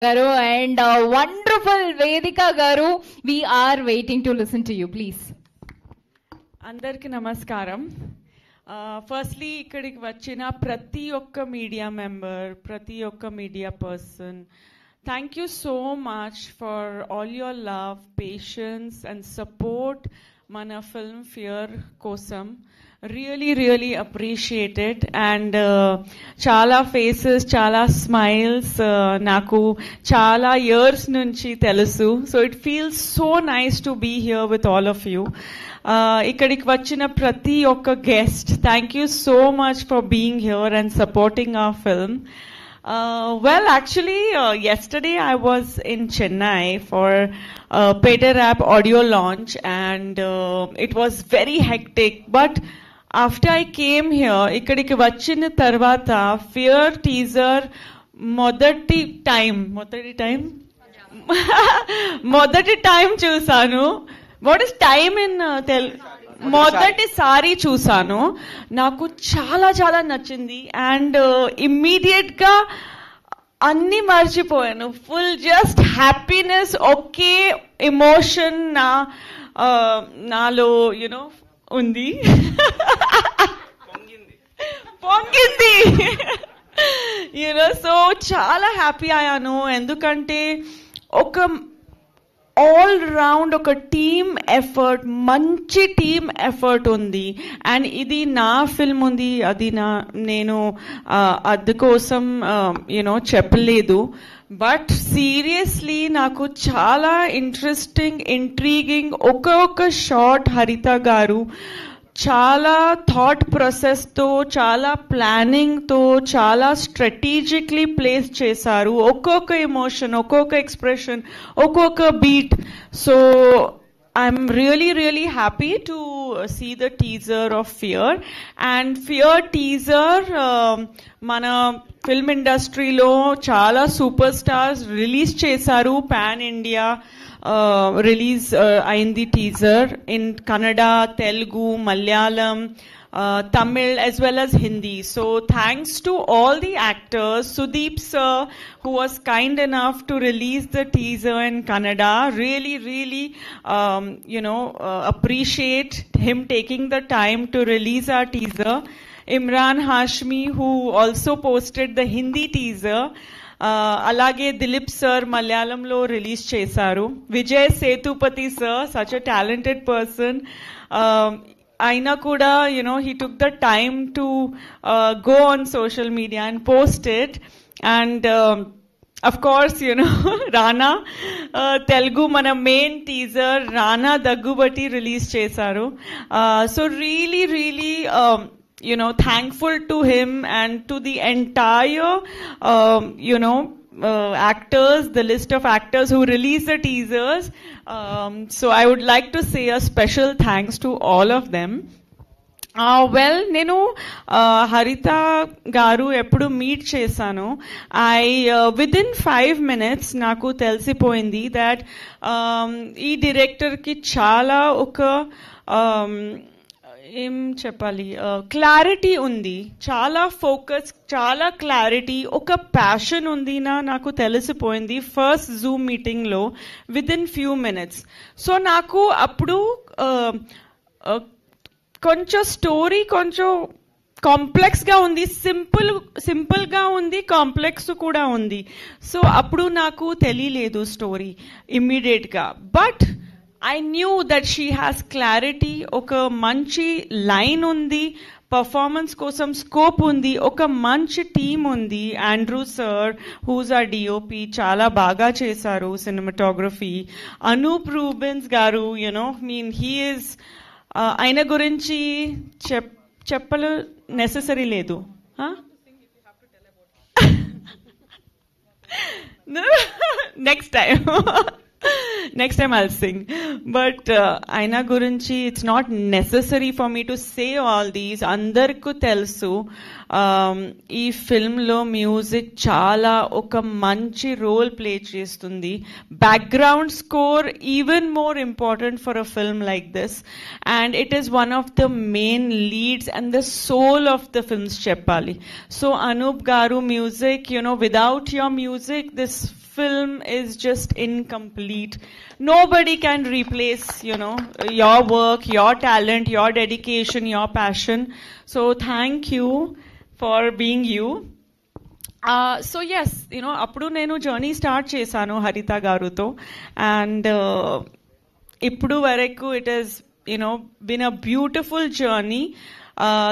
Garu and wonderful Vedika Garu. We are waiting to listen to you, please. అందరికి నమస్కారం. Firstly ఇక్కడికి వచ్చిన ప్రతి ఒక్క మీడియా మెంబర్, ప్రతి ఒక్క media person, thank you so much for all your love, patience and support మన film Fear కోసం. Really appreciated. అండ్ చాలా ఫేసెస్, చాలా స్మైల్స్ నాకు చాలా ఇయర్స్ నుంచి తెలుసు. So it feels so nice to be here with all of you. ఇక్కడికి వచ్చిన ప్రతి ఒక్క guest, thank you so much for being here and supporting our film. Well, actually, yesterday I was in Chennai for Peter Rap audio launch, and it was very hectic. But after I came here, ikkadiki vachina tarvata fear teaser మొదటి time చూసాను. What is time in మొదటిసారి చూసాను. నాకు చాలా నచ్చింది. And immediate గా అన్ని మర్చిపోయాను. ఫుల్ జస్ట్ హ్యాపీనెస్, ఒకే ఎమోషన్ నాలో యునో ఉంది, పొంగింది. యూనో సో చాలా హ్యాపీ అయ్యాను. ఎందుకంటే ఒక ఆల్ రౌండ్ ఒక టీమ్ ఎఫర్ట్, మంచి టీమ్ ఎఫర్ట్ ఉంది. అండ్ ఇది నా ఫిల్మ్ ఉంది, అది నేను అందుకోసం యూనో చెప్పలేదు. బట్ సీరియస్లీ నాకు చాలా ఇంట్రెస్టింగ్, ఇంట్రీగింగ్ ఒక్కొక్క షాట్ హరిత గారు చాలా థాట్ ప్రాసెస్తో, చాలా ప్లానింగ్తో, చాలా స్ట్రాటజిక్లీ ప్లేస్ చేశారు. ఒక్కొక్క ఎమోషన్, ఒక్కొక్క ఎక్స్ప్రెషన్, ఒక్కొక్క beat. So I'm really happy to see the teaser of Fear. And Fear teaser mana film industry lo chala superstars release chesaru. Pan India release ayindi teaser in Kannada, Telugu, Malayalam, Tamil as well as Hindi. So thanks to all the actors. Sudeep sir, who was kind enough to release the teaser in Kannada, really appreciate him taking the time to release our teaser. Imran Hashmi, who also posted the Hindi teaser. అలాగే Dilip sir మలయాళంలో release చేశారు. Vijay Sethupathi sir, such a talented person. అయినా కూడా he took the time to go on social media and post it. And of course, Rana, Telugu mana main teaser Rana Daggubati release chesaru. So really thankful to him and to the entire actors, the list of actors who released the teasers. So I would like to say a special thanks to all of them. Well, నేను హరిత గారు ఎప్పుడు meet చేశాను. Within 5 minutes నాకు తెలిసిపోయింది that ఈ డైరెక్టర్కి చాలా ఒక ఏం చెప్పాలి, క్లారిటీ ఉంది, చాలా ఫోకస్, చాలా క్లారిటీ, ఒక ప్యాషన్ ఉంది నాకు తెలిసిపోయింది ఫస్ట్ జూమ్ మీటింగ్లో విదిన్ ఫ్యూ మినిట్స్. సో నాకు అప్పుడు కొంచెం స్టోరీ కొంచెం కాంప్లెక్స్గా ఉంది, సింపుల్గా ఉంది, కాంప్లెక్స్ కూడా ఉంది. సో అప్పుడు నాకు తెలియలేదు స్టోరీ ఇమ్మీడియట్గా. But I knew that she has clarity, ఒక మంచి లైన్ ఉంది, పర్ఫార్మెన్స్ కోసం స్కోప్ ఉంది, ఒక మంచి టీమ్ ఉంది. Andrew sir, whose are DOP, చాలా బాగా చేశారు సినిమాటోగ్రఫీ. అనూప్ రూబెన్స్ గారు, హీ ఈజ్, ఆయన గురించి చెప్పలు నెససరీ లేదు. Next time I'll sing. But aina gurinchi, it's not necessary for me to say all these. Andarku telsu ee film lo music chala oka manchi role play chestundi. Background score even more important for a film like this, and it is one of the main leads and the soul of the film's cheppali. So Anup garu music, without your music this film is just incomplete. Nobody can replace, your work, your talent, your dedication, your passion. So thank you for being you. So yes, అప్పుడు నేను journey start చేశాను హరిత గారుతో, and ఇప్పుడు వరకు it has been a beautiful journey.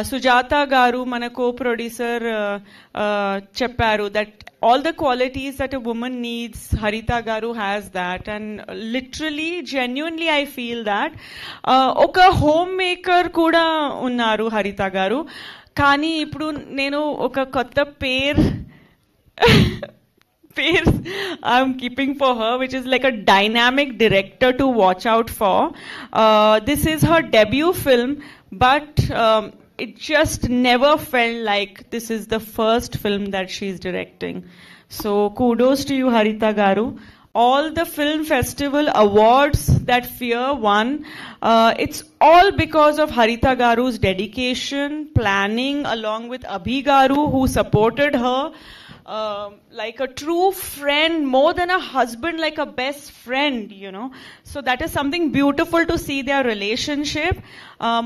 Sujatha గారు మన కో-ప్రొడ్యూసర్ చెప్పారు that all the qualities that a woman needs, Harita Garu has that, and literally, genuinely I feel that. Oka homemaker kuda unnaru Harita Garu, kani ippudu nenu oka kotta pair I'm keeping for her, which is like a dynamic director to watch out for. This is her debut film, but it just never felt like this is the first film that she's directing. So kudos to you, Harita Garu. All the film festival awards that Fear won, it's all because of Harita Garu's dedication, planning, along with Abhi Garu, who supported her like a true friend, more than a husband, like a best friend, So that is something beautiful to see their relationship.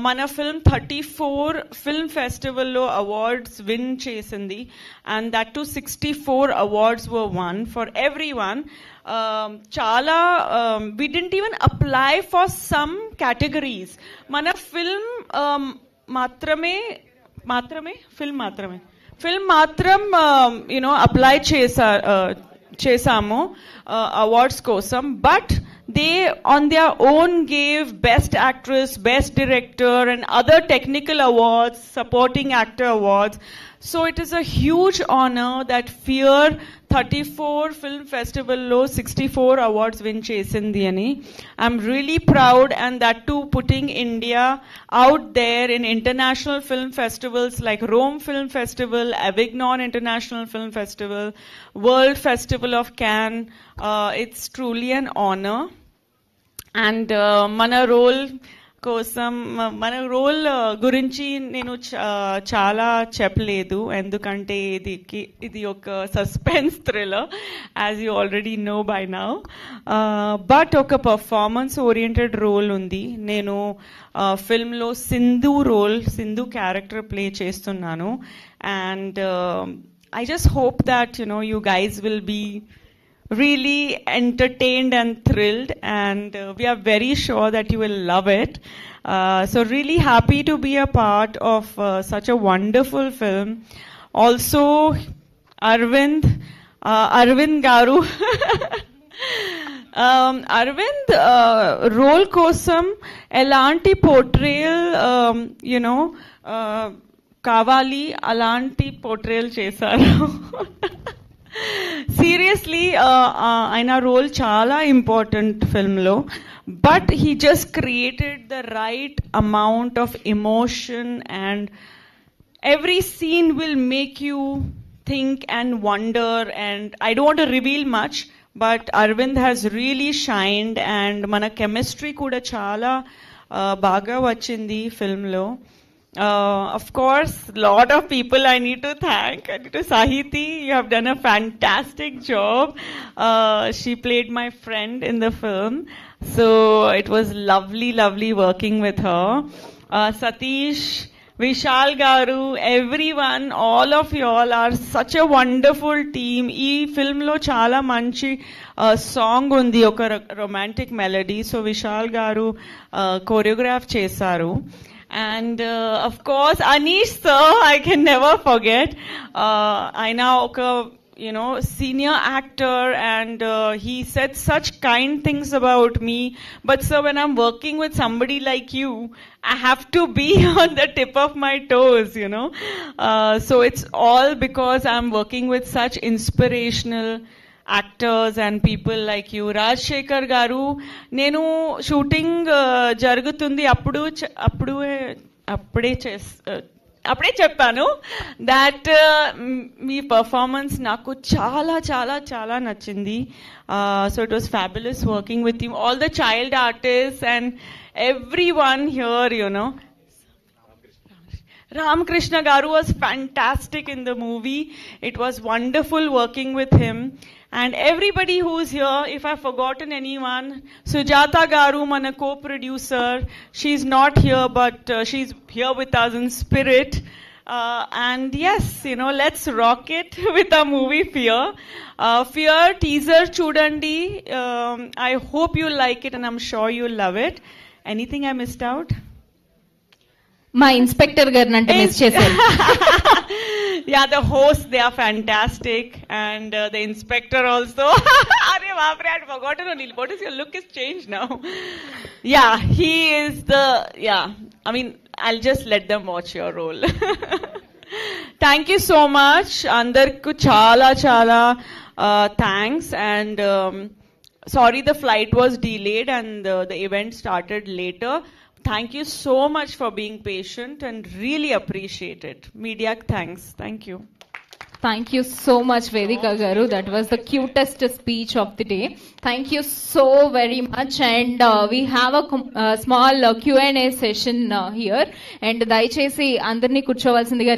Mana film 34 film festival lo awards win chesindi, and that too 64 awards were won for everyone. Chala we didn't even apply for some categories. Mana film film matram apply చేసాము awards kosam, but they on their own gave best actress, best director, and other technical awards, supporting actor awards. So it is a huge honor that Fear 34 film festival lo 64 awards win chesindi ani. I'm really proud, and that too putting India out there in international film festivals like Rome Film Festival, Avignon International Film Festival, World Festival of Cannes. It's truly an honor. And మన role గురించి నేను చాలా చెప్పలేదు, ఎందుకంటే ఇది ఒక suspense thriller, as you already know by now. But ఒక performance oriented role ఉంది. నేను ఫిల్మ్లో సింధు క్యారెక్టర్ ప్లే చేస్తున్నాను, and I just hope that you guys will be really entertained and thrilled, and we are very sure that you will love it. So really happy to be a part of such a wonderful film. Also Arvind Garu Arvind role kosam elanti portrayal kavali alanti portrayal chesaru. Seriously, aina role chala important film lo, but he just created the right amount of emotion, and every scene will make you think and wonder, and I don't want to reveal much, but Arvind has really shined, and mana chemistry kuda chala baga vachindi film lo. Of course, lot of people I need to thank. Sahiti, you have done a fantastic job. She played my friend in the film, so it was lovely working with her. Satish, Vishal Garu, everyone, all of you all are such a wonderful team. Ee film lo chala manchi song undi, oka romantic melody, so Vishal Garu choreograph chesaru. And of course Anish sir, I can never forget. Aina oka senior actor, and he said such kind things about me, but sir, when I'm working with somebody like you, I have to be on the tip of my toes, so it's all because I'm working with such inspirational actors and people like you. Rajshekhar Garu, nenu shooting jarugutundi అప్పుడే చెప్పాను that me performance నాకు చాలా చాలా చాలా నచ్చింది. So it was fabulous working with you, all the child artists and everyone here, Ramakrishna Garu was fantastic in the movie. It was wonderful working with him. And everybody who's here, if I've forgotten anyone, Sujata Garu, mana co-producer, she's not here, but she's here with us in spirit. And yes, let's rock it with our movie Fear. Fear teaser chudandi. I hope you like it and I'm sure you'll love it. Anything I missed out? మా inspector గారిని అంటే miss చేశారు. Yeah, the hosts, they are fantastic. And the inspector also. Arey baapre, I had forgotten Anil. What is your look is changed now? Yeah, he is I mean, I'll just let them watch your role. Thank you so much. Andarku chala thanks. And sorry the flight was delayed and the event started later. Thank you so much for being patient and really appreciate it. Media, thanks. Thank you. Thank you so much, Vedika Garu. That was the cutest speech of the day. Thank you so very much. And we have a small Q&A session here. And దయచేసి అందరినీ కూర్చోవాల్సిందిగా